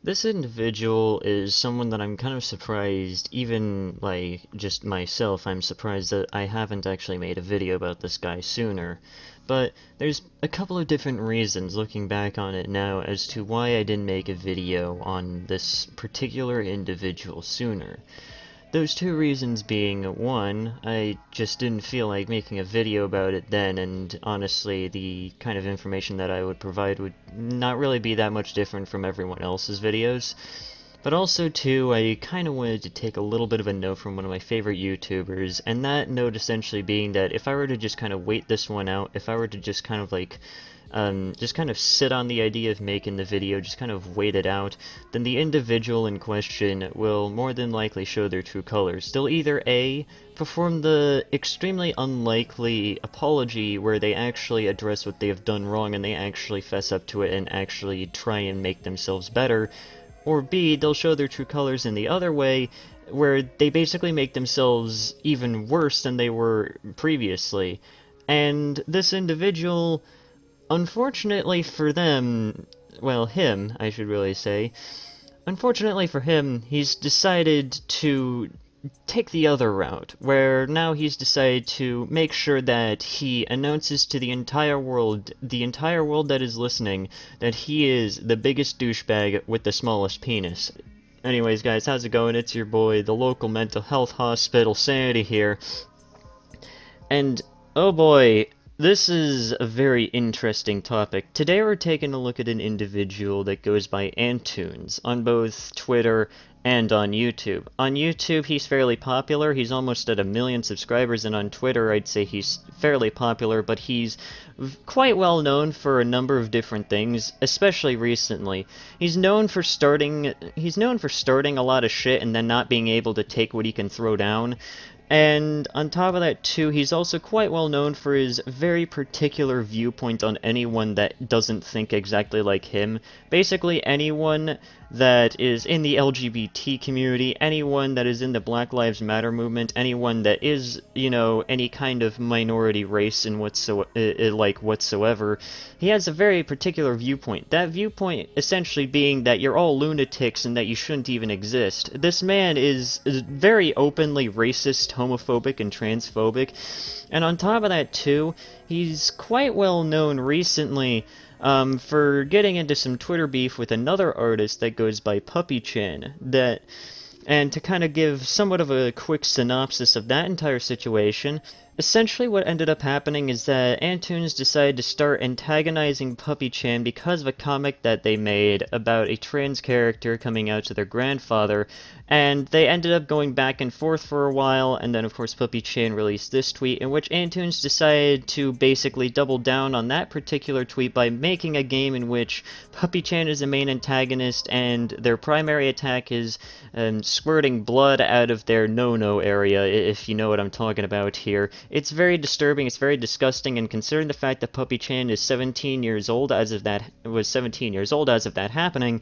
This individual is someone that I'm kind of surprised, even, like, just myself, I'm surprised that I haven't actually made a video about this guy sooner. But there's a couple of different reasons, looking back on it now, as to why I didn't make a video on this particular individual sooner. Those two reasons being, one, I just didn't feel like making a video about it then, and honestly, the kind of information that I would provide would not really be that much different from everyone else's videos. But also, two, I kind of wanted to take a little bit of a note from one of my favorite YouTubers, and that note essentially being that if I were to just kind of wait this one out, if I were to just kind of like just kind of sit on the idea of making the video, just kind of wait it out, then the individual in question will more than likely show their true colors. They'll either A, perform the extremely unlikely apology where they actually address what they have done wrong and they actually fess up to it and actually try and make themselves better, or B, they'll show their true colors in the other way, where they basically make themselves even worse than they were previously. And this individual, unfortunately for them, well, him, I should really say, unfortunately for him, he's decided to take the other route, where now he's decided to make sure that he announces to the entire world that is listening, that he is the biggest douchebag with the smallest penis. Anyways, guys, how's it going? It's your boy, the local mental health hospital, Sanity here. And, oh boy, this is a very interesting topic. Today we're taking a look at an individual that goes by Antoons on both Twitter and on YouTube. On YouTube, he's fairly popular. He's almost at 1 million subscribers, and on Twitter, I'd say he's fairly popular, but he's quite well known for a number of different things, especially recently. He's known for starting a lot of shit and then not being able to take what he can throw down. And on top of that, too, he's also quite well known for his very particular viewpoint on anyone that doesn't think exactly like him. Basically, anyone that is in the LGBT community, anyone that is in the Black Lives Matter movement, anyone that is, you know, any kind of minority race in whatsoever, he has a very particular viewpoint. That viewpoint essentially being that you're all lunatics and that you shouldn't even exist. This man is very openly racist, homophobic, and transphobic, and on top of that, too, he's quite well known recently for getting into some Twitter beef with another artist that goes by Puppy-chan. And to kind of give somewhat of a quick synopsis of that entire situation, essentially what ended up happening is that Antoons decided to start antagonizing Puppy-chan because of a comic that they made about a trans character coming out to their grandfather, and they ended up going back and forth for a while, and then of course Puppy-chan released this tweet in which Antoons decided to basically double down on that particular tweet by making a game in which Puppy-chan is the main antagonist and their primary attack is squirting blood out of their no-no area, if you know what I'm talking about here. It's very disturbing, it's very disgusting, and considering the fact that Puppy-chan is 17 years old as of that happening,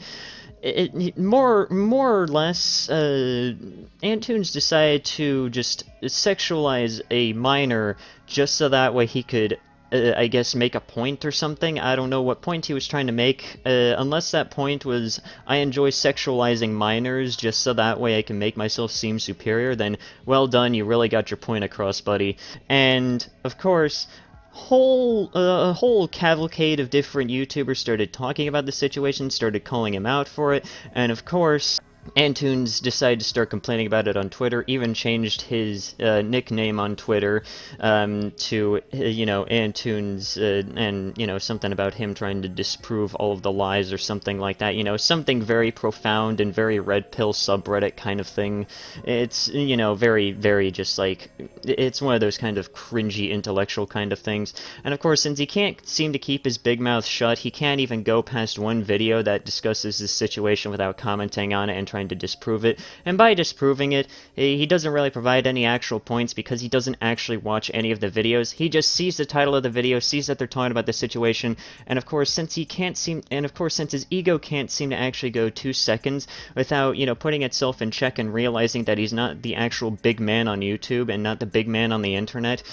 more or less, Antoons decided to just sexualize a minor just so that way he could, I guess, make a point or something. I don't know what point he was trying to make, unless that point was, I enjoy sexualizing minors just so that way I can make myself seem superior, then well done, you really got your point across, buddy. And, of course, a whole cavalcade of different YouTubers started talking about the situation, started calling him out for it, and of course, Antoons decided to start complaining about it on Twitter, even changed his nickname on Twitter to, you know, Antoons, and, you know, something about him trying to disprove all of the lies or something like that, you know, something very profound and very red pill subreddit kind of thing. It's, you know, very, very just like, it's one of those kind of cringy intellectual kind of things. And of course, since he can't seem to keep his big mouth shut, he can't even go past one video that discusses this situation without commenting on it and trying to disprove it. And by disproving it, he doesn't really provide any actual points because he doesn't actually watch any of the videos. He just sees the title of the video, sees that they're talking about the situation, and of course, since his ego can't seem to actually go 2 seconds without, putting itself in check and realizing that he's not the actual big man on YouTube and not the big man on the internet,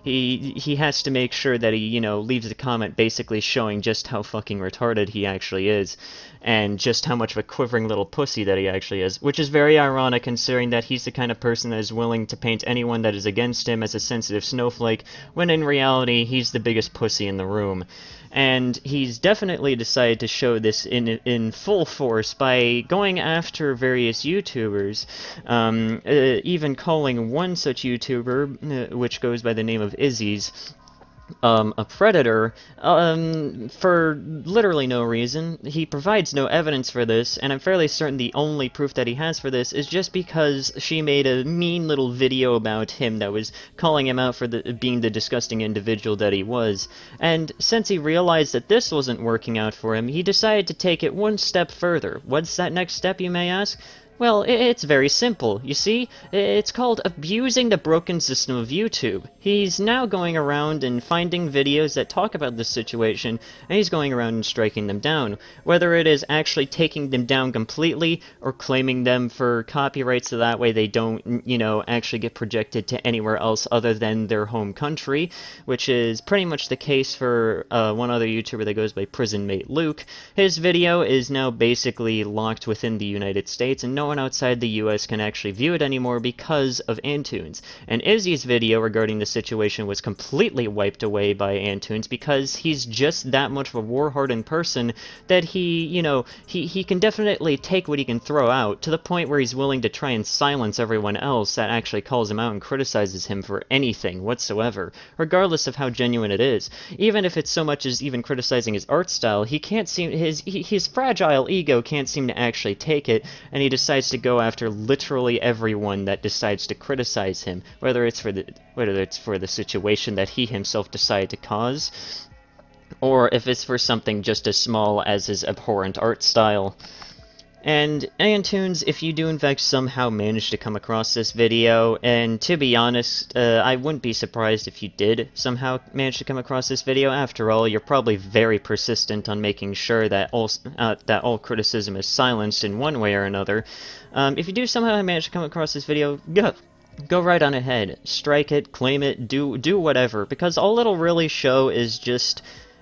he has to make sure that he, leaves a comment basically showing just how fucking retarded he actually is, and just how much of a quivering little pussy that he actually is, which is very ironic considering that he's the kind of person that is willing to paint anyone that is against him as a sensitive snowflake, when in reality he's the biggest pussy in the room. And he's definitely decided to show this in full force by going after various YouTubers, even calling one such YouTuber, which goes by the name of Izzy's, a predator, for literally no reason. He provides no evidence for this, and I'm fairly certain the only proof that he has for this is just because she made a mean little video about him that was calling him out for being the disgusting individual that he was. And since he realized that this wasn't working out for him, he decided to take it one step further. What's that next step, you may ask? Well, it's very simple. You see, it's called abusing the broken system of YouTube. He's now going around and finding videos that talk about this situation, and he's going around and striking them down. Whether it is actually taking them down completely, or claiming them for copyright so that way they don't, actually get projected to anywhere else other than their home country, which is pretty much the case for one other YouTuber that goes by Prison Mate Luke. His video is now basically locked within the United States, and no one outside the US can actually view it anymore because of Antoons. And Izzy's video regarding the situation was completely wiped away by Antoons because he's just that much of a war-hardened person that he can definitely take what he can throw out, to the point where he's willing to try and silence everyone else that actually calls him out and criticizes him for anything whatsoever, regardless of how genuine it is. Even if it's so much as even criticizing his art style, his fragile ego can't seem to actually take it, and he decides to go after literally everyone that decides to criticize him, whether it's for the situation that he himself decided to cause, or if it's for something just as small as his abhorrent art style. And Antoons, if you do in fact somehow manage to come across this video, and to be honest, I wouldn't be surprised if you did somehow manage to come across this video. After all, you're probably very persistent on making sure that all criticism is silenced in one way or another. If you do somehow manage to come across this video, go right on ahead. Strike it, claim it, do whatever, because all it'll really show is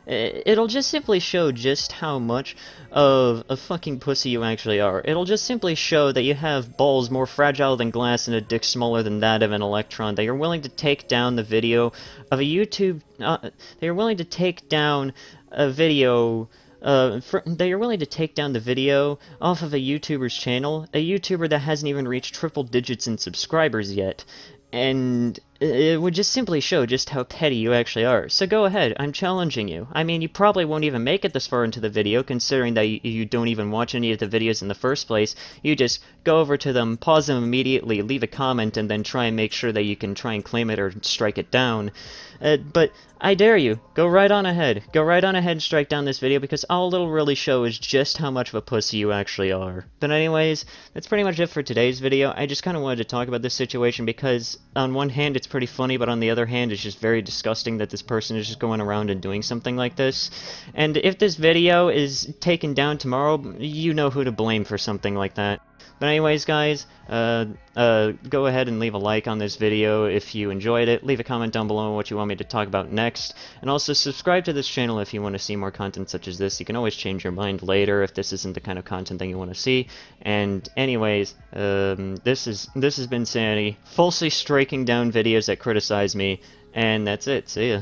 it'll just simply show just how much of a fucking pussy you actually are. It'll just simply show that you have balls more fragile than glass and a dick smaller than that of an electron, that you're willing to take down the video of a YouTube, that you're willing to take down a video, that you're willing to take down the video off of a YouTuber's channel, a YouTuber that hasn't even reached triple digits in subscribers yet. And it would just simply show just how petty you actually are. So go ahead, I'm challenging you. I mean, you probably won't even make it this far into the video, considering that you don't even watch any of the videos in the first place. You just go over to them, pause them immediately, leave a comment, and then try and make sure that you can try and claim it or strike it down. But I dare you, go right on ahead. Go right on ahead and strike down this video, because all it'll really show is just how much of a pussy you actually are. But anyways, that's pretty much it for today's video. I just kind of wanted to talk about this situation because, on one hand, it's pretty funny, but on the other hand, it's just very disgusting that this person is just going around and doing something like this. And if this video is taken down tomorrow, you know who to blame for something like that. But anyways, guys, go ahead and leave a like on this video if you enjoyed it. Leave a comment down below on what you want me to talk about next. And also subscribe to this channel if you want to see more content such as this. You can always change your mind later if this isn't the kind of content that you want to see. And anyways, this has been Sanity, falsely striking down videos that criticize me. And that's it. See ya.